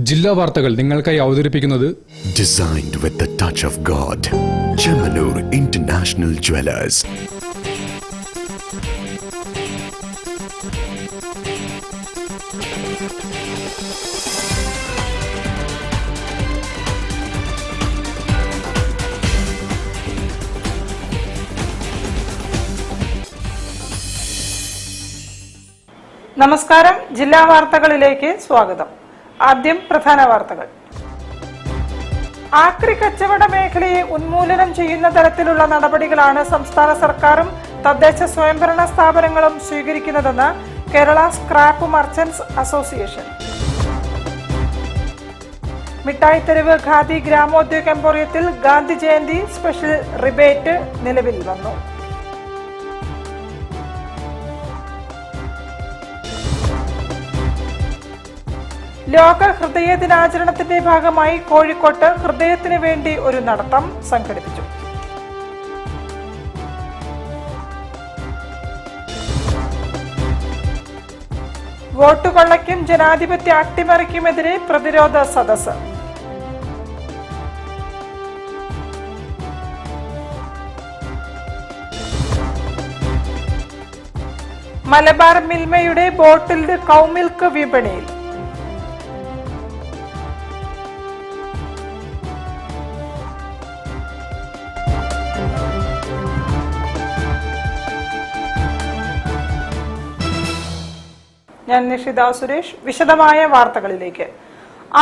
ജില്ലാ വാർത്തകൾ നിങ്ങൾക്കായി അവതരിപ്പിക്കുന്നത് Designed with the touch of God. Chemanur International Jewelers. നമസ്കാരം. ജില്ലാ വാർത്തകളിലേക്ക് സ്വാഗതം. ആദ്യം പ്രധാന വാർത്തകൾ. ആക്രി കച്ചവട മേഖലയെ ഉന്മൂലനം ചെയ്യുന്ന തരത്തിലുള്ള നടപടികളാണ് സംസ്ഥാന സർക്കാരും തദ്ദേശ സ്വയംഭരണ സ്ഥാപനങ്ങളും സ്വീകരിക്കുന്നതെന്ന് Kerala scrap merchants association. Mithayitheruvu Khadi Gramodyog എംപോറിയത്തിൽ ഗാന്ധി ജയന്തി സ്പെഷ്യൽ റിബേറ്റ് നിലവിൽ വന്നു. ലോക ഹൃദയ ദിനാചരണത്തിന്റെ ഭാഗമായി കോഴിക്കോട്ട് ഹൃദയത്തിന് വേണ്ടി ഒരു നടത്തം സംഘടിപ്പിച്ചു. വോട്ട് കൊള്ളയ്ക്കും ജനാധിപത്യ അട്ടിമറിക്കുമെതിരെ പ്രതിരോധ സദസ്സ്. മലബാർ മിൽമയുടെ ബോട്ടിൽഡ് കൗ മിൽക്ക് വിപണിയിൽ. ഞാൻ നിഷിത സുരേഷ്. വിശദമായ വാർത്തകളിലേക്ക്.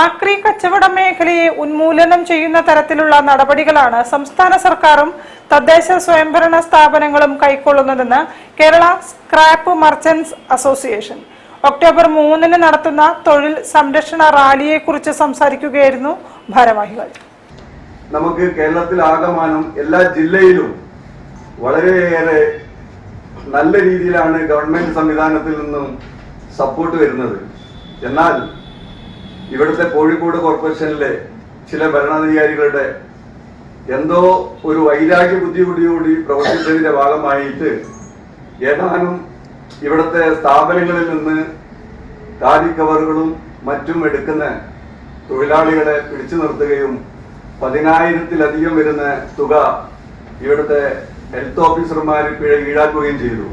ആക്രി കച്ചവട മേഖലയെ ഉന്മൂലനം ചെയ്യുന്ന തരത്തിലുള്ള നടപടികളാണ് സംസ്ഥാന സർക്കാരും തദ്ദേശ സ്വയംഭരണ സ്ഥാപനങ്ങളും കൈക്കൊള്ളുന്നതെന്ന് Kerala scrap merchants association. October 3 നടത്തുന്ന തൊഴിൽ സംരക്ഷണ റാലിയെ കുറിച്ച് സംസാരിക്കുകയായിരുന്നു ഭാരവാഹികൾ. നമുക്ക് കേരളത്തിൽ ആകമാനം എല്ലാ ജില്ലയിലും വളരെയേറെ നല്ല രീതിയിലാണ് ഗവൺമെന്റ് സംവിധാനത്തിൽ നിന്നും സപ്പോർട്ട് വരുന്നത്. എന്നാൽ ഇവിടുത്തെ കോഴിക്കോട് കോർപ്പറേഷനിലെ ചില ഭരണാധികാരികളുടെ എന്തോ ഒരു വൈരാഗ്യ ബുദ്ധിയോടുകൂടി പ്രവർത്തിച്ചതിന്റെ ഭാഗമായിട്ട് ഏതാനും ഇവിടുത്തെ സ്ഥാപനങ്ങളിൽ നിന്ന് ഖാദി കവറുകളും മറ്റും എടുക്കുന്ന തൊഴിലാളികളെ പിടിച്ചു നിർത്തുകയും 10,000-ലധികം വരുന്ന തുക ഇവിടുത്തെ ഹെൽത്ത് ഓഫീസർമാർ ഈടാക്കുകയും ചെയ്തു.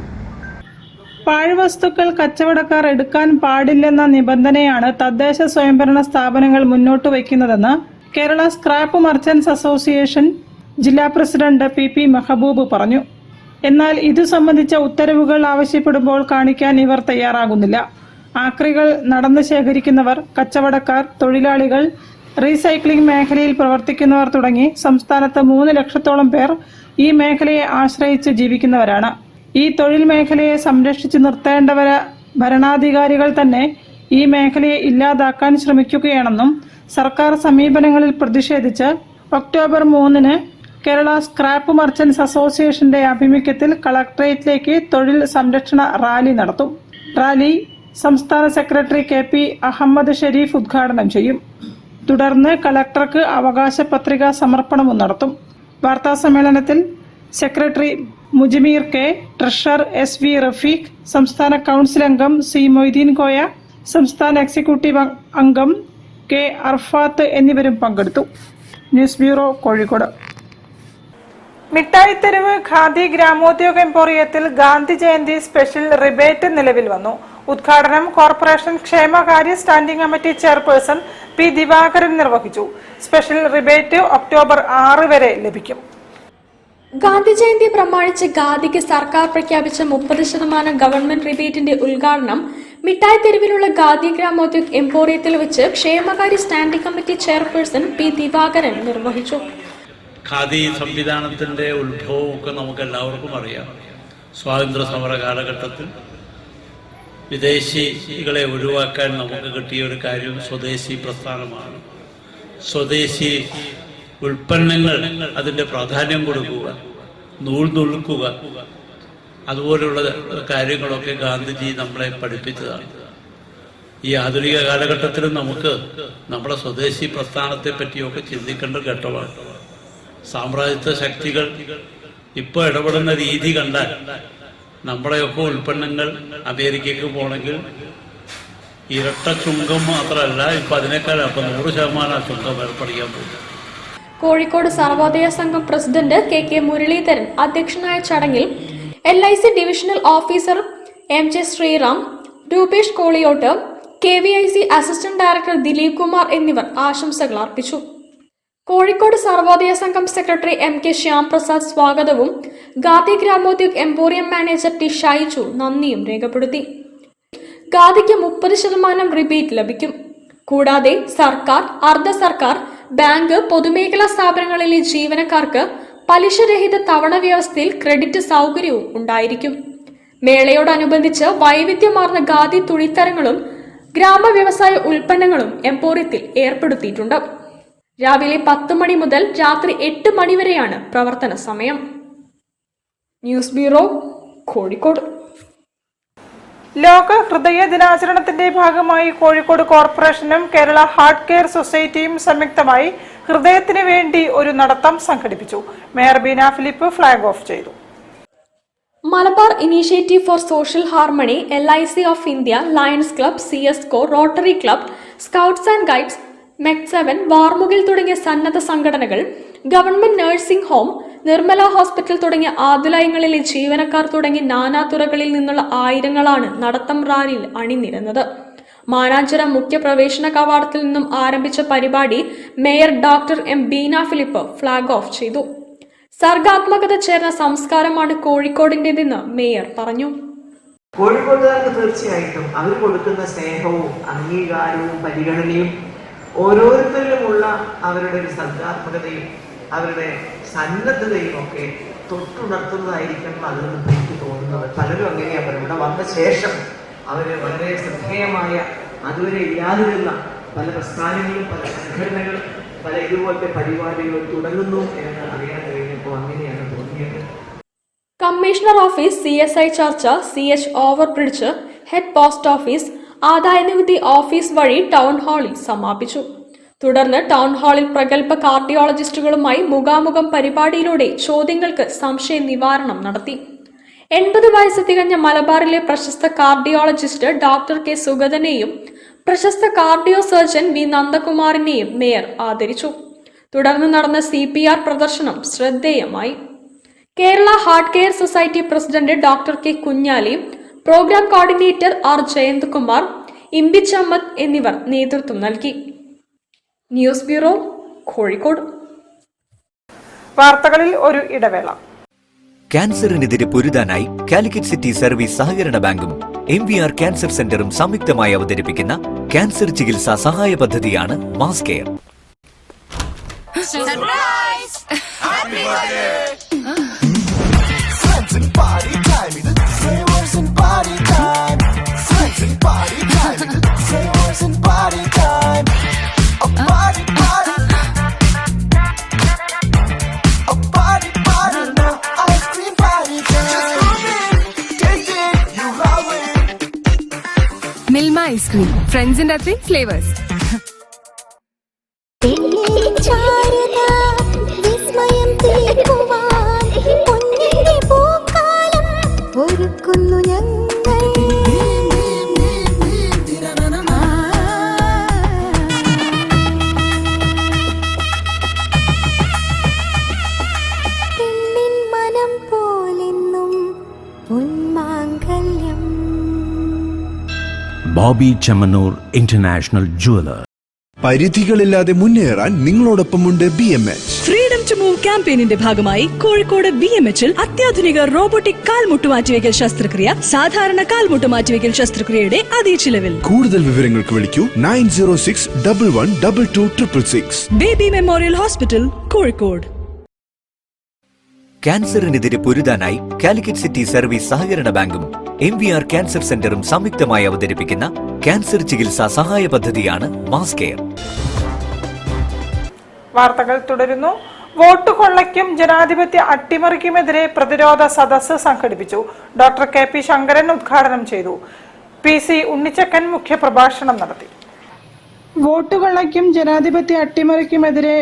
പാഴ്വസ്തുക്കൾ കച്ചവടക്കാർ എടുക്കാൻ പാടില്ലെന്ന നിബന്ധനയാണ് തദ്ദേശ സ്വയംഭരണ സ്ഥാപനങ്ങൾ മുന്നോട്ട് വയ്ക്കുന്നതെന്ന് കേരള സ്ക്രാപ്പ് മർച്ചന്റ്സ് അസോസിയേഷൻ ജില്ലാ പ്രസിഡന്റ് പി മെഹബൂബ് പറഞ്ഞു. എന്നാൽ ഇതു സംബന്ധിച്ച ഉത്തരവുകൾ ആവശ്യപ്പെടുമ്പോൾ കാണിക്കാൻ ഇവർ തയ്യാറാകുന്നില്ല. ആക്രികൾ നടന്നു ശേഖരിക്കുന്നവർ, കച്ചവടക്കാർ, തൊഴിലാളികൾ, റീസൈക്ലിംഗ് മേഖലയിൽ പ്രവർത്തിക്കുന്നവർ തുടങ്ങി സംസ്ഥാനത്ത് 3 ലക്ഷത്തോളം പേർ ഈ മേഖലയെ ആശ്രയിച്ച് ജീവിക്കുന്നവരാണ്. ഈ തൊഴിൽ മേഖലയെ സംരക്ഷിച്ചു നിർത്തേണ്ടവര ഭരണാധികാരികൾ തന്നെ ഈ മേഖലയെ ഇല്ലാതാക്കാൻ ശ്രമിക്കുകയാണെന്നും സർക്കാർ സമീപനങ്ങളിൽ പ്രതിഷേധിച്ച് ഒക്ടോബർ 3 കേരള സ്ക്രാപ്പ് മർച്ചന്റ്സ് അസോസിയേഷന്റെ ആഭിമുഖ്യത്തിൽ കളക്ടറേറ്റിലേക്ക് തൊഴിൽ സംരക്ഷണ റാലി നടത്തും. റാലി സംസ്ഥാന സെക്രട്ടറി KP അഹമ്മദ് ഷെരീഫ് ഉദ്ഘാടനം ചെയ്യും. തുടർന്ന് കളക്ടർക്ക് അവകാശ പത്രിക സമർപ്പണവും നടത്തും. വാർത്താ സമ്മേളനത്തിൽ secretary Mujameer K, treasurer SV Rafeeq, സംസ്ഥാന കൗൺസിൽ അംഗം C മൊയ്തീൻ കോയ, സംസ്ഥാന എക്സിക്യൂട്ടീവ് അംഗം K അർഫാത്ത് എന്നിവരും പങ്കെടുത്തു. News bureau, Kozhikode. മിഠായിത്തെരുവ് ഖാദി ഗ്രാമോദ്योग എംപോറിയത്തിൽ ഗാന്ധി ജയന്തി സ്പെഷ്യൽ റിബേറ്റ് നിലവിൽ വന്നു. ഉദ്ഘാടനം കോർപ്പറേഷൻ ക്ഷേമകാര്യ standing committee chairperson P Divakaran നിർവഹിച്ചു. സ്പെഷ്യൽ റിബേറ്റ് ഒക്ടോബർ 6 വരെ ലഭിക്കും. ഗാന്ധി ജയന്തി പ്രമാണിച്ച് ഖാദിക്ക് സർക്കാർ പ്രഖ്യാപിച്ച 30% ഗവൺമെന്റ് റിബേറ്റിന്റെ ഉദ്ഘാടനം മിഠായിത്തെരുവിലുള്ള ഖാദി ഗ്രാമോദ്योग എംപോറിയത്തിൽ വെച്ച് ക്ഷേമകാര്യ standing committee chairperson P Divakaran നിർവഹിച്ചു. ഖാദി സംവിധാനത്തിന്റെ ഉത്ഭവമൊക്കെ നമുക്ക് എല്ലാവർക്കും അറിയാം. സ്വാതന്ത്ര്യ സമര കാലഘട്ടത്തിൽ വിദേശികളെ ഒഴിവാക്കാൻ നമുക്ക് കിട്ടിയ ഒരു കാര്യം സ്വദേശി പ്രസ്ഥാനമാണ്. സ്വദേശി ഉൽപ്പന്നങ്ങൾ അതിൻ്റെ പ്രാധാന്യം കൊടുക്കുക, നൂൽ നുറുക്കുക, അതുപോലുള്ള കാര്യങ്ങളൊക്കെ ഗാന്ധിജി നമ്മളെ പഠിപ്പിച്ചതാണ്. ഈ ആധുനിക കാലഘട്ടത്തിലും നമുക്ക് നമ്മുടെ സ്വദേശി പ്രസ്ഥാനത്തെ പറ്റിയൊക്കെ ചിന്തിക്കേണ്ട ഘട്ടമാണ്. സാമ്രാജ്യത്വ ശക്തികൾ ഇപ്പോൾ ഇടപെടുന്ന രീതി കണ്ടാൽ നമ്മുടെയൊക്കെ ഉൽപ്പന്നങ്ങൾ അമേരിക്കയ്ക്ക് പോകണമെങ്കിൽ ഇരട്ട ചുങ്കം മാത്രമല്ല, ഇപ്പം അതിനേക്കാൾ 100% ചുങ്കം ഏർപ്പെടുത്താൻ പോകും. കോഴിക്കോട് സർവോദയ സംഘം പ്രസിഡന്റ് കെ മുരളീധരൻ അധ്യക്ഷനായ ചടങ്ങിൽ LIC divisional officer MJ Sreeram, Rupesh Koliyot, KVIC assistant director Dileep Kumar എന്നിവർ ആശംസകൾ അർപ്പിച്ചു. കോഴിക്കോട് സർവോദയ സംഘം സെക്രട്ടറി MK ശ്യാംപ്രസാദ് സ്വാഗതവും Khadi Gramodyog emporium manager T Shaiju നന്ദിയും രേഖപ്പെടുത്തി. ഖാദിക്ക് 30% റിബേറ്റ് ലഭിക്കും. കൂടാതെ സർക്കാർ, അർദ്ധ സർക്കാർ, ബാങ്ക്, പൊതുമേഖലാ സ്ഥാപനങ്ങളിലെ ജീവനക്കാർക്ക് പലിശരഹിത തവണ വ്യവസ്ഥയിൽ ക്രെഡിറ്റ് സൗകര്യവും ഉണ്ടായിരിക്കും. മേളയോടനുബന്ധിച്ച് വൈവിധ്യമാർന്ന ഖാദി തുണിത്തരങ്ങളും ഗ്രാമ വ്യവസായ ഉൽപ്പന്നങ്ങളും എംപോറിയത്തിൽ ഏർപ്പെടുത്തിയിട്ടുണ്ട്. രാവിലെ 10 മണി മുതൽ രാത്രി 8 മണി വരെയാണ് പ്രവർത്തന സമയം. News bureau, Kozhikode. ലോക ഹൃദയ ദിനാചരണത്തിന്റെ ഭാഗമായി കോഴിക്കോട് കോർപ്പറേഷനും കേരള ഹാർട്ട് കെയർ സൊസൈറ്റിയും സംയുക്തമായി ഹൃദയത്തിന് വേണ്ടി ഒരു നടത്തം സംഘടിപ്പിച്ചു. Mayor Beena Philip flag off ചെയ്തു. Malabar initiative for social harmony, LIC of India, Lions Club, CSCO, Rotary Club, scouts and guides, MEC7, Varmukil തുടങ്ങിയ സന്നദ്ധ സംഘടനകൾ, government nursing home, Nirmala hospital തുടങ്ങിയ ആതുലയങ്ങളിലെ ജീവനക്കാർ തുടങ്ങി നാനാതുറകളിൽ നിന്നുള്ള ആയിരങ്ങളാണ് നടത്തം റാലിയിൽ അണിനിരന്നത്. മാനാഞ്ചിറ മുഖ്യ പ്രവേശന കവാടത്തിൽ നിന്നും ആരംഭിച്ച പരിപാടി mayor doctor M Beena Philip flag off ചെയ്തു. സർഗാത്മകത ചേർന്ന സംസ്കാരമാണ് കോഴിക്കോടിന്റേതെന്ന് മേയർ പറഞ്ഞു. കോഴിക്കോട്ടുകാർക്ക് തീർച്ചയായിട്ടും അവർ കൊടുക്കുന്ന സ്നേഹവും അംഗീകാരവും പരിഗണനയും ഓരോരുത്തരിലുമുള്ള അവരുടെ ഒരു സർഗാത്മകതയും അവരുടെ സന്നദ്ധതയും ഒക്കെ തൊട്ടുണർത്തുന്നതായിരിക്കണം അതെന്ന് എനിക്ക് തോന്നുന്നത്. പലരും അങ്ങനെയാണ് പറയുന്നത്. ഇവിടെ വന്ന ശേഷം അവർ വളരെ ശ്രദ്ധേയമായ അതുവരെ ഇല്ലാതിരുന്ന പല പ്രസ്ഥാനങ്ങളും പല സംഘടനകളും പല ഇതുപോലത്തെ പരിപാടികൾ തുടങ്ങുന്നു എന്ന് അറിയാൻ കഴിഞ്ഞപ്പോൾ അങ്ങനെയാണ് തോന്നിയത്. കമ്മീഷണർ ഓഫീസ്, CSI ചർച്ച, CH overbridge, head post office, ആദായനികുതി ഓഫീസ് വഴി ടൗൺ ഹാളിൽ സമാപിച്ചു. തുടർന്ന് ടൗൺ ഹാളിൽ പ്രഗത്ഭ കാർഡിയോളജിസ്റ്റുകളുമായി മുഖാമുഖം പരിപാടിയിലൂടെ ചോദ്യങ്ങൾക്ക് സംശയ നിവാരണം നടത്തി. 80 വയസ്സ് തികഞ്ഞ മലബാറിലെ പ്രശസ്ത കാർഡിയോളജിസ്റ്റ് ഡോക്ടർ K സുഗതനെയും പ്രശസ്ത കാർഡിയോ സർജൻ V നന്ദകുമാറിനെയും മേയർ ആദരിച്ചു. തുടർന്ന് നടന്ന CPR പ്രദർശനം ശ്രദ്ധേയമായി. Kerala heart care society president doctor K Kunhali, programme coordinator R Jayanthkumar, Imbichi Ahammed എന്നിവർ നേതൃത്വം നൽകി. News bureau, Kozhikode. വാർത്തകളിൽ ഒരു ഇടവേള. ക്യാൻസറിനെതിരെ പൊരുതാനായി കാലിക്കറ്റ് സിറ്റി സർവീസ് സഹകരണ ബാങ്കും MVR ക്യാൻസർ സെന്ററും സംയുക്തമായി അവതരിപ്പിക്കുന്ന ക്യാൻസർ ചികിത്സാ സഹായ പദ്ധതിയാണ് മാസ് കെയർ. മിൽമ ഐസ്ക്രീം, ഫ്രണ്ട്സിന്റെ അത്രയും flavours. Boby Chemmanur international jeweller. പരിധികളില്ലാതെ മുന്നേറാൻ നിങ്ങളോടൊപ്പമുണ്ട് BMH. ഫ്രീഡം ടു മൂവ് ക്യാമ്പയിനിന്റെ ഭാഗമായി കോഴിക്കോട് BMHൽ അത്യാധുനിക റോബോട്ടിക് കാൽമുട്ട് മാറ്റിവെക്കൽ ശസ്ത്രക്രിയ, സാധാരണ കാൽമുട്ട് മാറ്റിവെക്കൽ ശസ്ത്രക്രിയയുടെ അതേ ചിലവിൽ. കൂടുതൽ വിവരങ്ങൾക്ക് വിളിക്കൂ 9061122266. Baby Memorial Hospital, Kozhikode. ക്യാൻസറിനെതിരെ പൊരുതാനായി കാലിക്കറ്റ് സിറ്റി സർവീസ് സഹകരണ ബാങ്കും MVR ക്യാൻസർ സെന്ററും സംയുക്തമായി അവതരിപ്പിക്കുന്ന ക്യാൻസർ ചികിത്സാ സഹായ പദ്ധതിയാണ് മാസ് കെയർ. വാർത്തകൾ തുടരുന്നു. വോട്ട് കൊള്ളയ്ക്കും ജനാധിപത്യ അട്ടിമറിക്കുമെതിരെ പ്രതിരോധ സദസ്സ് സംഘടിപ്പിച്ചു. ഡോക്ടർ KP ശങ്കരൻ ഉദ്ഘാടനം ചെയ്തു. PC ഉണ്ണിച്ചക്കൻ മുഖ്യപ്രഭാഷണം നടത്തി. വോട്ട് കൊള്ളയ്ക്കും ജനാധിപത്യ അട്ടിമറിക്കുമെതിരെ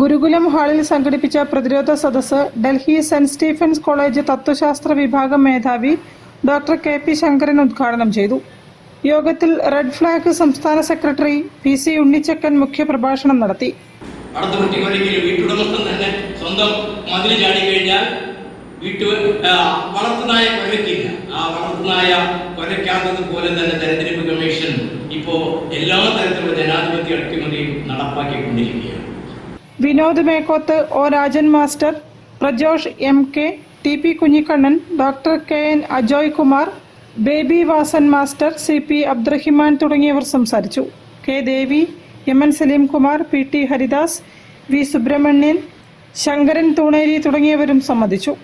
ഗുരുകുലം ഹാളിൽ സംഘടിപ്പിച്ച പ്രതിരോധ സദസ്സ് ഡൽഹി സെന്റ് സ്റ്റീഫൻസ് കോളേജ് തത്വശാസ്ത്ര വിഭാഗം മേധാവി ഡോക്ടർ KP ശങ്കരൻ ഉദ്ഘാടനം ചെയ്തു. യോഗത്തിൽ റെഡ് ഫ്ലാഗ് സംസ്ഥാന സെക്രട്ടറി PC ഉണ്ണിച്ചക്കൻ മുഖ്യപ്രഭാഷണം നടത്തി. വീട്ടുടമസ്ഥൻ തന്നെ സ്വന്തം മതിൽ ചാടി കഴിഞ്ഞാൽ വളർത്തുനായ കൊലക്കില്ല. ആ വളർത്തുനായ കൊലക്കാത്തത് പോലെ തന്നെ തെരഞ്ഞെടുപ്പ് കമ്മീഷൻ ഇപ്പോ എല്ലാ തരത്തിലുള്ള ജനാധിപത്യ അട്ടിമറിയും നടപ്പാക്കിക്കൊണ്ടിരിക്കുകയാണ്. Vinod Mekkoth, O Rajan master, Prajosh MK, TP Kunhikannan, doctor KN Ajoy Kumar, Baby Vasan master, CP Abdurahiman തുടങ്ങിയവർ സംസാരിച്ചു. K ദേവി, MN Saleem Kumar, PT Haridas, V Subramanian, Sankaran Thooneri തുടങ്ങിയവരും സംബന്ധിച്ചു.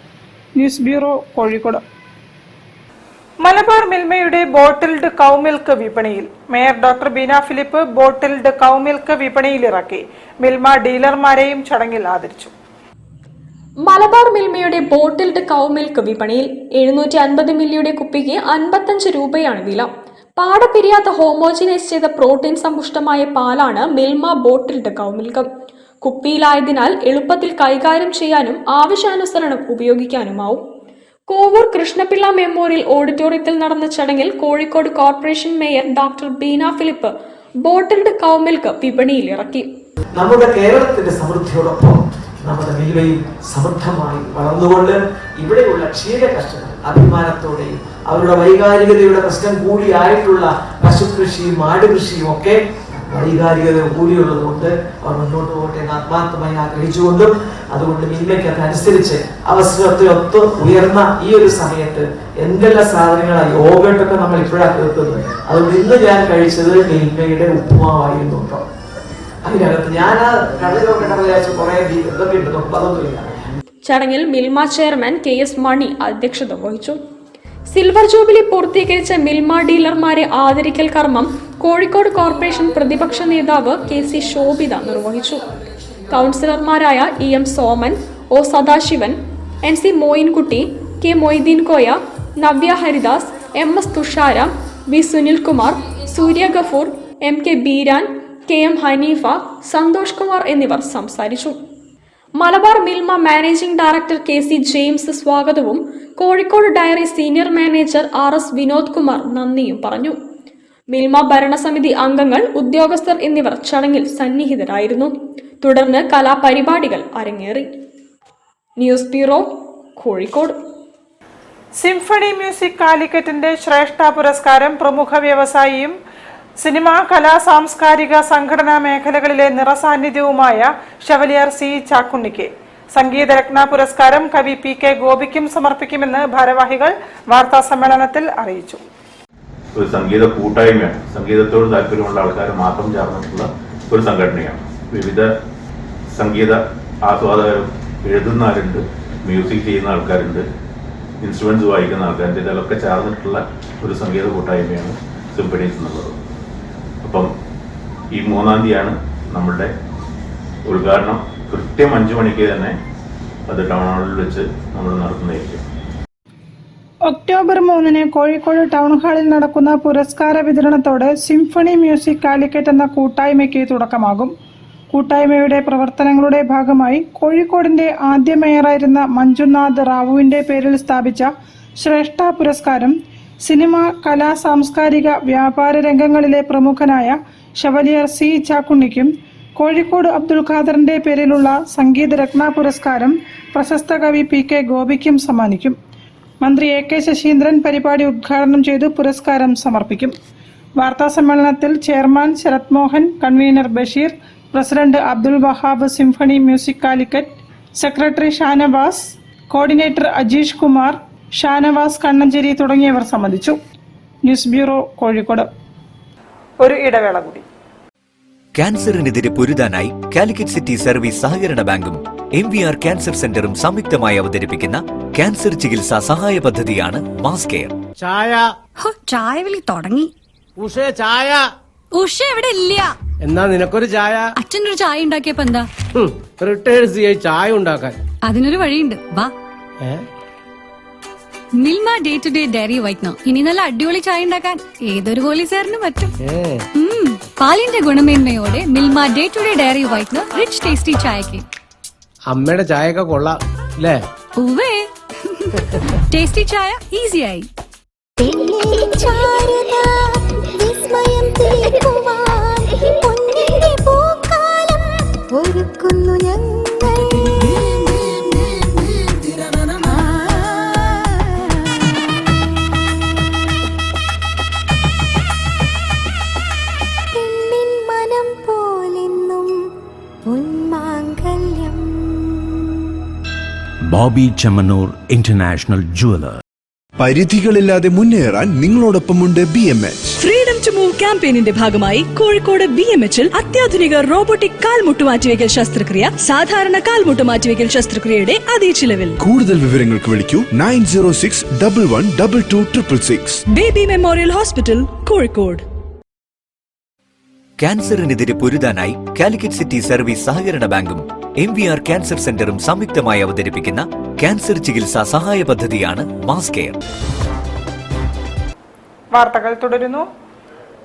News bureau, Kozhikode. മലബാർ മിൽമയുടെ ബോട്ടിൽഡ് കൗ മിൽക്ക് വിപണിയിൽ. Mayor doctor Beena Philip bottled cow milk വിപണിയിലിറക്കി. മിൽമ ഡീലർമാരെയും ചടങ്ങിൽ ആദരിച്ചു. മലബാർ മിൽമയുടെ ബോട്ടിൽഡ് കൗ മിൽക്ക് വിപണിയിൽ 750 മില്ലിയുടെ കുപ്പിക്ക് 55 രൂപയാണ് വില. പാടപിരിയാത്ത ഹോമോജിനൈസ് ചെയ്ത പ്രോട്ടീൻ സമ്പുഷ്ടമായ പാലാണ് മിൽമ ബോട്ടിൽഡ് കൗ മിൽക്ക്. കുപ്പിയിലായതിനാൽ എളുപ്പത്തിൽ കൈകാര്യം ചെയ്യാനും ആവശ്യാനുസരണം ഉപയോഗിക്കാനുമാവും. കോവൂർ കൃഷ്ണപിള്ള മെമ്മോറിയൽ ഓഡിറ്റോറിയത്തിൽ നടന്ന ചടങ്ങിൽ Kozhikode corporation mayor doctor Beena Philip bottled cow milk വിപണിയിൽ ഇറക്കി. നമ്മുടെ കേരളത്തിന്റെ സമൃദ്ധിയോടൊപ്പം നമ്മുടെ മിൽമയും സമൃദ്ധമായി വളർന്നുകൊണ്ട് ഇവിടെയുള്ള ക്ഷീര കർഷകർ അഭിമാനത്തോടെയും അവരുടെ വൈകാരികതയുടെ പ്രശ്നം കൂടിയായിട്ടുള്ള പശുകൃഷിയും ആടുകൃഷിയും ഒക്കെ വൈകാരികത കൂടിയുള്ളതുകൊണ്ട് അവർ മുന്നോട്ട് പോകട്ടെ എന്ന് ആത്മാർത്ഥമായി ആഗ്രഹിച്ചുകൊണ്ടും അതുകൊണ്ട് മിൽമയ്ക്ക് അതനുസരിച്ച് അവസരത്തിനൊത്ത് ഉയർന്ന ഈ ഒരു സമയത്ത് എന്തെല്ലാം സാധനങ്ങളാണ് യോഗട്ടൊക്കെ നമ്മൾ ഇപ്പോഴാണ് കേൾക്കുന്നത്. അതുകൊണ്ട് ഇന്ന് ഞാൻ കഴിച്ചത് മിൽമയുടെ ഉപ്പുമാവായിരുന്നു കേട്ടോ. അതിനകത്ത് ഞാൻ ആ കടലിലൊക്കെ വിചാരിച്ചു കുറെ ഇതൊക്കെ ഉണ്ട്, അതൊന്നുമില്ല. ചടങ്ങിൽ മിൽമ ചെയർമാൻ KS മണി അധ്യക്ഷത വഹിച്ചു. സിൽവർ ജൂബിലി പൂർത്തീകരിച്ച മിൽമ ഡീലർമാരെ ആദരിക്കൽ കർമ്മം കോഴിക്കോട് കോർപ്പറേഷൻ പ്രതിപക്ഷ നേതാവ് KC ശോഭിത നിർവഹിച്ചു. കൗൺസിലർമാരായ EM Soman, O Sadasivan, NC Moyinkutty, K Moideen Koya, Navya Haridas, MS Thushara, V Sunilkumar, സൂര്യ ഗഫൂർ, MK ബീരാൻ, KM ഹനീഫ, സന്തോഷ് കുമാർ എന്നിവർ സംസാരിച്ചു. Malabar Milma managing director KC James സ്വാഗതവും Kozhikode dairy senior manager RS Vinod Kumar നന്ദിയും പറഞ്ഞു. മിൽമ ഭരണസമിതി അംഗങ്ങൾ, ഉദ്യോഗസ്ഥർ എന്നിവർ ചടങ്ങിൽ സന്നിഹിതരായിരുന്നു. തുടർന്ന് കലാപരിപാടികൾ അരങ്ങേറി. News bureau, Kozhikode. Symphony music കാലിക്കറ്റിന്റെ ശ്രേഷ്ഠ പുരസ്കാരം പ്രമുഖ വ്യവസായിയും സിനിമ, കലാ, സാംസ്കാരിക, സംഘടനാ മേഖലകളിലെ നിറസാന്നിധ്യവുമായ ഷവലിയർ C ചാക്കുണ്ണിക്ക്. സംഗീതരത്ന പുരസ്കാരം കവി PK ഗോപിക്കും സമർപ്പിക്കുമെന്ന് ഭാരവാഹികൾ വാർത്താ സമ്മേളനത്തിൽ അറിയിച്ചു. ഒരു സംഗീത കൂട്ടായ്മയാണ്. സംഗീതത്തോട് താല്പര്യമുള്ള ആൾക്കാർ മാത്രം ചേർന്നിട്ടുള്ള ഒരു സംഘടനയാണ്. വിവിധ സംഗീത ആസ്വാദകരും എഴുതുന്നവരുണ്ട്, മ്യൂസിക് ചെയ്യുന്ന ആൾക്കാരുണ്ട്, ഇൻസ്ട്രുമെന്റ്സ് വായിക്കുന്ന ആൾക്കാരുണ്ട്. ഇതിലൊക്കെ ചേർന്നിട്ടുള്ള ഒരു സംഗീത കൂട്ടായ്മയാണ് സിംഫണീസ് എന്നുള്ളത്. അപ്പം ഈ 3-ാം തീയതിയാണ് നമ്മളുടെ ഉദ്ഘാടനം. കൃത്യം 5 മണിക്ക് തന്നെ അത് ടൗൺ ഹാളിൽ വെച്ച് നമ്മൾ നടത്തുന്നതായിരിക്കും. ഒക്ടോബർ 3 കോഴിക്കോട് ടൗൺ ഹാളിൽ നടക്കുന്ന പുരസ്കാര വിതരണത്തോടെ സിംഫണി മ്യൂസിക് കാലിക്കറ്റ് എന്ന കൂട്ടായ്മയ്ക്ക് തുടക്കമാകും. കൂട്ടായ്മയുടെ പ്രവർത്തനങ്ങളുടെ ഭാഗമായി കോഴിക്കോടിന്റെ ആദ്യ മേയറായിരുന്ന മഞ്ജുനാഥ് റാവുവിന്റെ പേരിൽ സ്ഥാപിച്ച ശ്രേഷ്ഠ പുരസ്കാരം സിനിമ, കലാ, സാംസ്കാരിക, വ്യാപാര രംഗങ്ങളിലെ പ്രമുഖനായ ഷവലിയർ C ചാക്കുണ്ണിക്കും കോഴിക്കോട് അബ്ദുൽ ഖാദറിന്റെ പേരിലുള്ള സംഗീതരത്ന പുരസ്കാരം പ്രശസ്ത കവി PK ഗോപിക്കും സമ്മാനിക്കും. മന്ത്രി AK ശശീന്ദ്രൻ പരിപാടി ഉദ്ഘാടനം ചെയ്ത് പുരസ്കാരം സമർപ്പിക്കും. വാർത്താ സമ്മേളനത്തിൽ chairman Sarath Mohan, convener Basheer, president Abdul Wahab, symphony music Calicut secretary Shanavas, coordinator Ajeesh Kumar, Shanavas Kannancheri തുടങ്ങിയവർ സംബന്ധിച്ചു. News bureau, Kozhikode. ഒരു ഇടവേള കൂടി. ക്യാൻസറിനെതിരെ പൊരുതാനായി കാലിക്കറ്റ് സിറ്റി സർവീസ് സഹകരണ ബാങ്കും MVR ക്യാൻസർ സെന്ററും സംയുക്തമായി അവതരിപ്പിക്കുന്ന ക്യാൻസർ ചികിത്സാ സഹായ പദ്ധതിയാണ് മാസ് കെയർ. ചായ വിളി തുടങ്ങി. ചായ ഉഷ എവിടെ ഇല്ല. എന്നാ നിനക്കൊരു ചായ. അച്ഛനൊരു ചായ ഉണ്ടാക്കിയപ്പോ എന്താ? റിട്ടയേഴ്സ് ചായ ഉണ്ടാക്കാൻ അതിനൊരു വഴിയുണ്ട്, വാ. Milma day to day dairy whitener. ഇനി നല്ല അടിപൊളി ചായ ഉണ്ടാക്കാൻ ഏതൊരു പോലീസുകാരനും പറ്റും. പാലിന്റെ ഗുണമേന്മയോടെ Milma day to day dairy whitener rich tasty ചായക്ക്. അമ്മയുടെ ചായയൊക്കെ കൊള്ളാം അല്ലേ? ഉവ്വേ, ടേസ്റ്റി ചായ ഈസിയായി. വിസ്മയം തീർക്കുവാൻ പൊന്നിന്റെ പൂക്കാലം ഒരുക്കുന്നു ഞങ്ങൾ. പെണ്ണിൻ മനം പോലെന്നും പൊന്മാംഗല്യം. Bobby Chamanur International Jeweler. പരിധികളില്ലാതെ മുന്നേറാൻ നിങ്ങളോടൊപ്പമുണ്ട് BMH. ഫ്രീഡം ടു മൂവ് ക്യാമ്പയിനിന്റെ ഭാഗമായി കോഴിക്കോട് BMHൽ അത്യാധുനിക റോബോട്ടിക് കാൽമുട്ട് മാറ്റിവെക്കൽ ശസ്ത്രക്രിയ സാധാരണ കാൽമുട്ട് മാറ്റിവെക്കൽ ശസ്ത്രക്രിയയുടെ അതേ ചിലവിൽ. കൂടുതൽ വിവരങ്ങൾക്ക് വിളിക്കൂ 9061112266. Baby Memorial Hospital, Kozhikode. ക്യാൻസറിനെതിരെ പൊരുതാനായി കാലിക്കറ്റ് സിറ്റി സർവീസ് സഹകരണ ബാങ്കും MVR ക്യാൻസർ സെന്ററും സംയുക്തമായി അവതരിപ്പിക്കുന്ന ക്യാൻസർ ചികിത്സാ സഹായ പദ്ധതിയാണ് മാസ് കെയർ. വാർത്തകൾ തുടരുന്നു.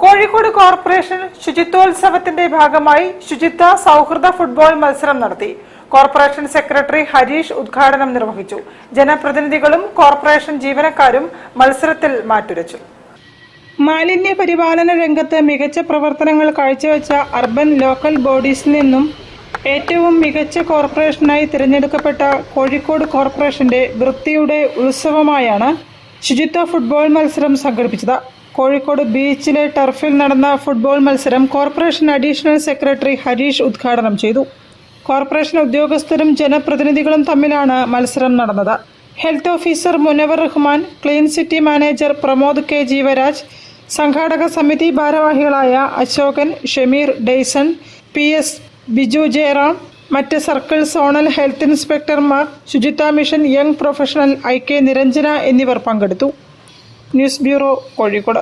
കോഴിക്കോട് കോർപ്പറേഷൻ ശുചിത്വോത്സവത്തിന്റെ ഭാഗമായി ശുചിത്വ സൗഹൃദ ഫുട്ബോൾ മത്സരം നടത്തി. കോർപ്പറേഷൻ സെക്രട്ടറി ഹരീഷ് ഉദ്ഘാടനം നിർവഹിച്ചു. ജനപ്രതിനിധികളും കോർപ്പറേഷൻ ജീവനക്കാരും മത്സരത്തിൽ മാറ്റുരച്ചു. മാലിന്യ പരിപാലന രംഗത്ത് മികച്ച പ്രവർത്തനങ്ങൾ കാഴ്ചവെച്ച അർബൻ ലോക്കൽ ബോഡീസിൽ നിന്നും ഏറ്റവും മികച്ച കോർപ്പറേഷനായി തിരഞ്ഞെടുക്കപ്പെട്ട കോഴിക്കോട് കോർപ്പറേഷന്റെ വൃത്തിയുടെ ഉത്സവമായാണ് ശുചിത്വ ഫുട്ബോൾ മത്സരം സംഘടിപ്പിച്ചത്. കോഴിക്കോട് ബീച്ചിലെ ടർഫിൽ നടന്ന ഫുട്ബോൾ മത്സരം കോർപ്പറേഷൻ അഡീഷണൽ സെക്രട്ടറി ഹരീഷ് ഉദ്ഘാടനം ചെയ്തു. കോർപ്പറേഷൻ ഉദ്യോഗസ്ഥരും ജനപ്രതിനിധികളും തമ്മിലാണ് മത്സരം നടന്നത്. Health officer Munavar Rahman, clean city manager Pramod K Jeevaraj, സംഘാടക സമിതി ഭാരവാഹികളായ അശോകൻ, ഷമീർ, ഡെയ്സൺ, PS ബിജു ജയറാം, മറ്റ് സർക്കിൾ സോണൽ ഹെൽത്ത് ഇൻസ്പെക്ടർമാർ, ശുചിത്വ mission young professional IK Niranjana എന്നിവർ പങ്കെടുത്തു. News bureau, Kozhikode.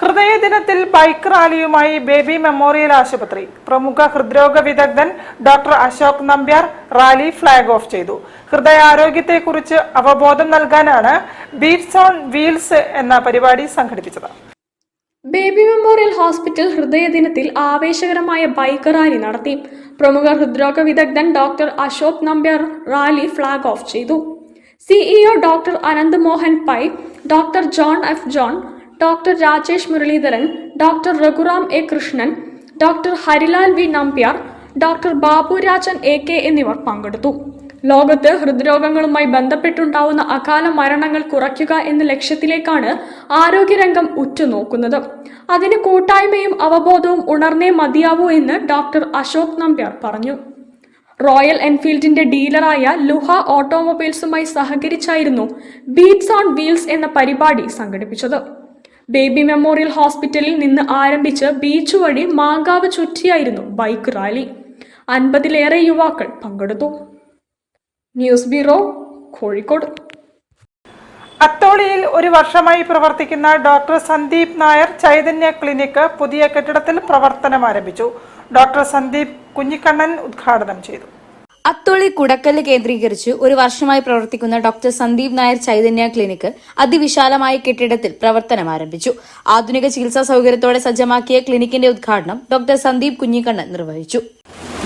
ഹൃദയ ദിനത്തിൽ ബൈക്ക് റാലിയുമായി ബേബി മെമ്മോറിയൽ ആശുപത്രി. പ്രമുഖ ഹൃദ്രോഗ വിദഗ്ധൻ doctor Ashok Nambiar rally flag off ചെയ്തു. ഹൃദയാരോഗ്യത്തെക്കുറിച്ച് അവബോധം നൽകാനാണ് ബീറ്റ്സ് ഓൺ വീൽസ് എന്ന പരിപാടി സംഘടിപ്പിച്ചത്. ബേബി മെമ്മോറിയൽ ഹോസ്പിറ്റൽ ഹൃദയ ദിനത്തിൽ ആവേശകരമായ ബൈക്ക് റാലി നടത്തി. പ്രമുഖ ഹൃദ്രോഗ വിദഗ്ധൻ doctor Ashok Nambiar rally flag off ചെയ്തു. CEO doctor Ananth Mohan Pai, doctor John F. John, doctor Rajesh Muraleedharan, doctor Raghuram A. Krishnan, doctor Harilal V. Nambiar, doctor Baburajan AK എന്നിവർ പങ്കെടുത്തു. ലോകത്ത് ഹൃദ്രോഗങ്ങളുമായി ബന്ധപ്പെട്ടുണ്ടാവുന്ന അകാല മരണങ്ങൾ കുറയ്ക്കുക എന്ന ലക്ഷ്യത്തിലേക്കാണ് ആരോഗ്യരംഗം ഉറ്റുനോക്കുന്നത്. അതിന് കൂട്ടായ്മയും അവബോധവും ഉണർന്നേ മതിയാവൂ എന്ന് ഡോക്ടർ അശോക് നമ്പ്യാർ പറഞ്ഞു. റോയൽ എൻഫീൽഡിന്റെ ഡീലറായ ലുഹ ഓട്ടോമൊബൈൽസുമായി സഹകരിച്ചായിരുന്നു ബീറ്റ്സ് ഓൺ വീൽസ് എന്ന പരിപാടി സംഘടിപ്പിച്ചത്. ബേബി മെമ്മോറിയൽ ഹോസ്പിറ്റലിൽ നിന്ന് ആരംഭിച്ച് ബീച്ച് വഴി മാങ്കാവ് ചുറ്റിയായിരുന്നു ബൈക്ക് റാലി. 50-ലേറെ യുവാക്കൾ പങ്കെടുത്തു. News bureau, Kozhikode. അത്തോളിയിൽ ഒരു വർഷമായി പ്രവർത്തിക്കുന്ന ഡോക്ടർ സന്ദീപ് നായർ ചൈതന്യ ക്ലിനിക്ക് പുതിയ കെട്ടിടത്തിൽ പ്രവർത്തനം ആരംഭിച്ചു. ഡോക്ടർ സന്ദീപ് കുഞ്ഞിക്കണ്ണൻ ഉദ്ഘാടനം ചെയ്തു. അത്തോളി കുടക്കല്ല് കേന്ദ്രീകരിച്ച് ഒരു വർഷമായി പ്രവർത്തിക്കുന്ന ഡോക്ടർ സന്ദീപ് നായർ ചൈതന്യ ക്ലിനിക്ക് അതിവിശാലമായ കെട്ടിടത്തിൽ പ്രവർത്തനം ആരംഭിച്ചു. ആധുനിക ചികിത്സാ സൗകര്യത്തോടെ സജ്ജമാക്കിയ ക്ലിനിക്കിന്റെ ഉദ്ഘാടനം ഡോക്ടർ സന്ദീപ് കുഞ്ഞിക്കണ്ണൻ നിർവഹിച്ചു.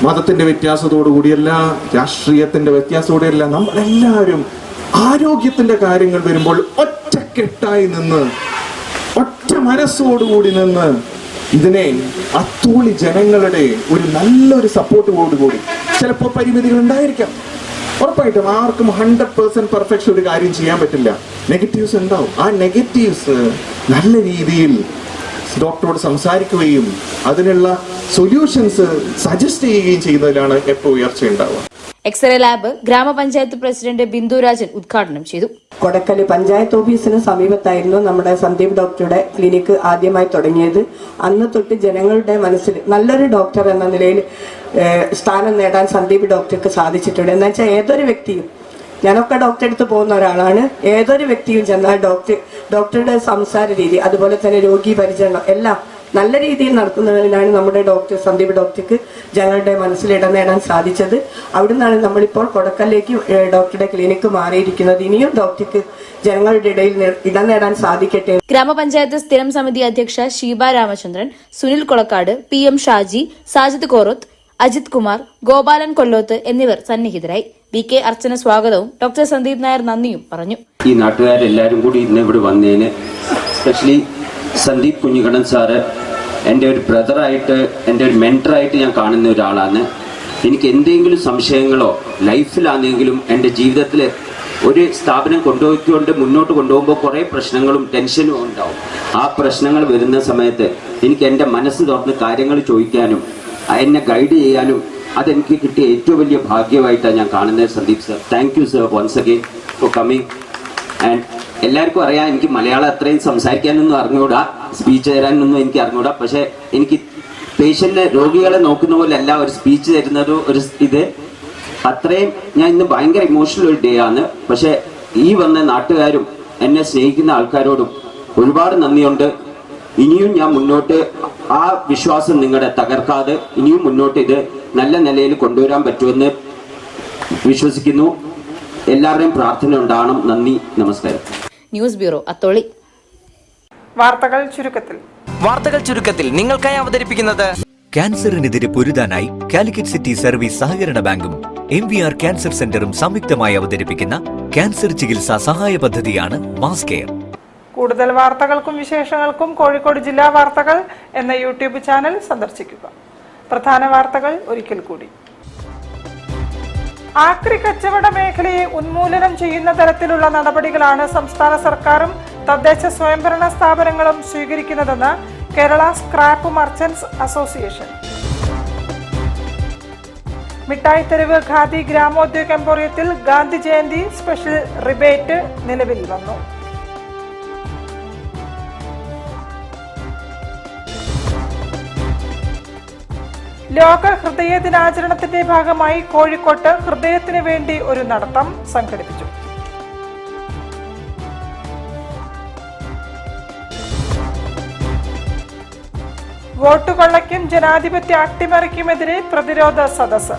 മതത്തിന്റെ വ്യത്യാസത്തോടുകൂടിയല്ല, രാഷ്ട്രീയത്തിന്റെ വ്യത്യാസത്തോടെയല്ല, നമ്മളെല്ലാവരും ആരോഗ്യത്തിന്റെ കാര്യങ്ങൾ വരുമ്പോൾ ഒറ്റക്കെട്ടായി നിന്ന് ഒറ്റ മനസ്സോടുകൂടി നിന്ന് ഇതിനെ അത്തോളി ജനങ്ങളുടെ ഒരു നല്ലൊരു സപ്പോർട്ടോടുകൂടി, ചിലപ്പോൾ പരിമിതികൾ ഉണ്ടായിരിക്കാം, ഉറപ്പായിട്ടും ആർക്കും 100% പെർഫെക്ഷൻ ഒരു കാര്യം ചെയ്യാൻ പറ്റില്ല. നെഗറ്റീവ്സ് ഉണ്ടാവും. ആ നെഗറ്റീവ്സ് നല്ല രീതിയിൽ ഡോക്ടറോട് സംസാരിക്കുകയും അതിനുള്ള സൊല്യൂഷൻസ് സജസ്റ്റ് ചെയ്യുകയും ചെയ്യുന്നതിലാണ് എപ്പോൾ ഉയർച്ച ഉണ്ടാവുക. എക്സ്റേ ലാബ് ഗ്രാമപഞ്ചായത്ത് പ്രസിഡന്റ് ബിന്ദുരാജൻ ഉദ്ഘാടനം ചെയ്തു. കൊടക്കല് പഞ്ചായത്ത് ഓഫീസിന് സമീപത്തായിരുന്നു നമ്മുടെ സന്ദീപ് ഡോക്ടറുടെ ക്ലിനിക്ക് ആദ്യമായി തുടങ്ങിയത്. അന്ന് തൊട്ട് ജനങ്ങളുടെ മനസ്സിൽ നല്ലൊരു ഡോക്ടർ എന്ന നിലയിൽ സ്ഥാനം നേടാൻ സന്ദീപ് ഡോക്ടർക്ക് സാധിച്ചിട്ടുണ്ട്. എന്ന് വെച്ചാൽ ഏതൊരു വ്യക്തിയും, ഞാനൊക്കെ ഡോക്ടറെ അടുത്ത് പോകുന്ന ഒരാളാണ്, ഏതൊരു വ്യക്തിയും ചെന്നാൽ ഡോക്ടറുടെ സംസാര രീതി, അതുപോലെ തന്നെ രോഗി പരിചരണം എല്ലാം നല്ല രീതിയിൽ നടത്തുന്നതിനാണ് നമ്മുടെ ഡോക്ടർ സന്ദീപ് ഡോക്ടർക്ക് ജനങ്ങളുടെ മനസ്സിൽ ഇടം നേടാൻ സാധിച്ചത്. അവിടുന്നാണ് നമ്മളിപ്പോൾ കൊടക്കല്ലേക്ക് ഡോക്ടറുടെ ക്ലിനിക്ക് മാറിയിരിക്കുന്നത്. ഇനിയും ഡോക്ടർക്ക് ജനങ്ങളുടെ ഇടയിൽ ഇടം നേടാൻ സാധിക്കട്ടെ. ഗ്രാമപഞ്ചായത്ത് സ്ഥിരം സമിതി അധ്യക്ഷ ഷീബ രാമചന്ദ്രൻ, സുനിൽ കൊളക്കാട്, PM ഷാജി, സാജിദ് കോറത്ത്, അജിത് കുമാർ, ഗോപാലൻ കൊല്ലോത്ത് എന്നിവർ സന്നിഹിതരായി. BK അർച്ചന സ്വാഗതവും ഡോക്ടർ സന്ദീപ് നായർ നന്ദിയും പറഞ്ഞു. ഈ നാട്ടുകാരെല്ലാവരും കൂടി ഇന്ന് ഇവിടെ വന്നതിന്, സ്പെഷ്യലി സന്ദീപ് കുഞ്ഞിക്കണ്ണൻ സാറ് എൻ്റെ ഒരു ബ്രദറായിട്ട്, എൻ്റെ ഒരു മെൻറ്ററായിട്ട് ഞാൻ കാണുന്ന ഒരാളാണ്. എനിക്ക് എന്തെങ്കിലും സംശയങ്ങളോ ലൈഫിലാണെങ്കിലും എൻ്റെ ജീവിതത്തിൽ ഒരു സ്ഥാപനം മുന്നോട്ട് കൊണ്ടുപോകുമ്പോൾ കുറേ പ്രശ്നങ്ങളും ടെൻഷനും ഉണ്ടാവും. ആ പ്രശ്നങ്ങൾ വരുന്ന സമയത്ത് എനിക്ക് എൻ്റെ മനസ്സ് തുറന്ന് കാര്യങ്ങൾ ചോദിക്കാനും എന്നെ ഗൈഡ് ചെയ്യാനും അതെനിക്ക് കിട്ടിയ ഏറ്റവും വലിയ ഭാഗ്യമായിട്ടാണ് ഞാൻ കാണുന്നത്. Sandeep sir, thank you sir once again for coming. And എല്ലാവർക്കും അറിയാം, എനിക്ക് മലയാളം അത്രയും സംസാരിക്കാനൊന്നും അറിഞ്ഞുകൂടാ, സ്പീച്ച് തരാനൊന്നും എനിക്ക് അറിഞ്ഞുകൂടാ. പക്ഷേ എനിക്ക് പേഷ്യന്റിനെ, രോഗികളെ നോക്കുന്ന പോലെ അല്ല ഒരു സ്പീച്ച് തരുന്നത്. ഒരു ഇത് അത്രയും ഞാൻ ഇന്ന് ഭയങ്കര ഇമോഷണൽ ഒരു ഡേ ആണ്. പക്ഷെ ഈ വന്ന നാട്ടുകാരും എന്നെ സ്നേഹിക്കുന്ന ആൾക്കാരോടും ഒരുപാട് നന്ദിയുണ്ട്. ഇനിയും ഞാൻ മുന്നോട്ട് ആ വിശ്വാസം നിങ്ങളുടെ തകർക്കാതെ ഇനിയും മുന്നോട്ട് ഇത് നല്ല നിലയിൽ കൊണ്ടുവരാൻ പറ്റുമെന്ന് വിശ്വസിക്കുന്നു. എല്ലാവരുടെയും പ്രാർത്ഥന ഉണ്ടാവണം. നന്ദി, നമസ്കാരം. News bureau, Atholi. വാർത്തകൾ ചുരുക്കത്തിൽ നിങ്ങൾക്കായി അവതരിപ്പിക്കുന്നത് ക്യാൻസറിനെതിരെ പൊരുതാനായി കാലിക്കറ്റ് സിറ്റി സർവീസ് സഹകരണ ബാങ്കും MVR ക്യാൻസർ സെന്ററും സംയുക്തമായി അവതരിപ്പിക്കുന്ന ക്യാൻസർ ചികിത്സാ സഹായ പദ്ധതിയാണ് മാസ് കെയർ. കൂടുതൽ വാർത്തകൾക്കും വിശേഷങ്ങൾക്കും കോഴിക്കോട് ജില്ലാ വാർത്തകൾ എന്ന യൂട്യൂബ് ചാനൽ സന്ദർശിക്കുക. പ്രധാന വാർത്തകൾ ഒരിക്കൽ കൂടി. ആക്രി കച്ചവട മേഖലയെ ഉന്മൂലനം ചെയ്യുന്ന തരത്തിലുള്ള നടപടികളാണ് സംസ്ഥാന സർക്കാരും തദ്ദേശ സ്വയംഭരണ സ്ഥാപനങ്ങളും സ്വീകരിക്കുന്നതെന്ന് കേരള സ്ക്രാപ്പ് മർച്ചന്റ്സ് അസോസിയേഷൻ. മിഠായി തെരുവ് ഖാദി ഗ്രാമോദ്योग എംപോറിയത്തിൽ ഗാന്ധി ജയന്തി സ്പെഷ്യൽ റിബേറ്റ് നിലവിൽ വന്നു. ലോക ഹൃദയ ദിനാചരണത്തിന്റെ ഭാഗമായി കോഴിക്കോട്ട് ഹൃദയത്തിനു വേണ്ടി ഒരു നടത്തം സംഘടിപ്പിച്ചു. വോട്ടുകൊള്ളയ്ക്കും ജനാധിപത്യ അട്ടിമറിക്കുമെതിരെ പ്രതിരോധ സദസ്സ്.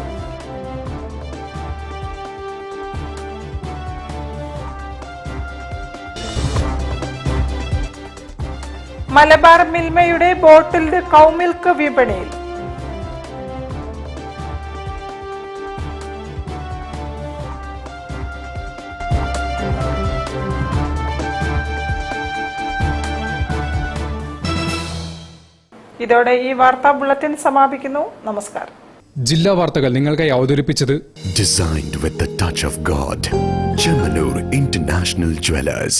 മലബാർ മിൽമയുടെ ബോട്ടിൽഡ് കൗ മിൽക്ക് വിപണിയിൽ. ഇതോടെ ഈ വാർത്താ ബുള്ളറ്റിൻ സമാപിക്കുന്നു. നമസ്കാരം. ജില്ലാ വാർത്തകൾ നിങ്ങൾക്കായി അവതരിപ്പിച്ചത് Designed with the touch of God. Chemanur International Jewelers.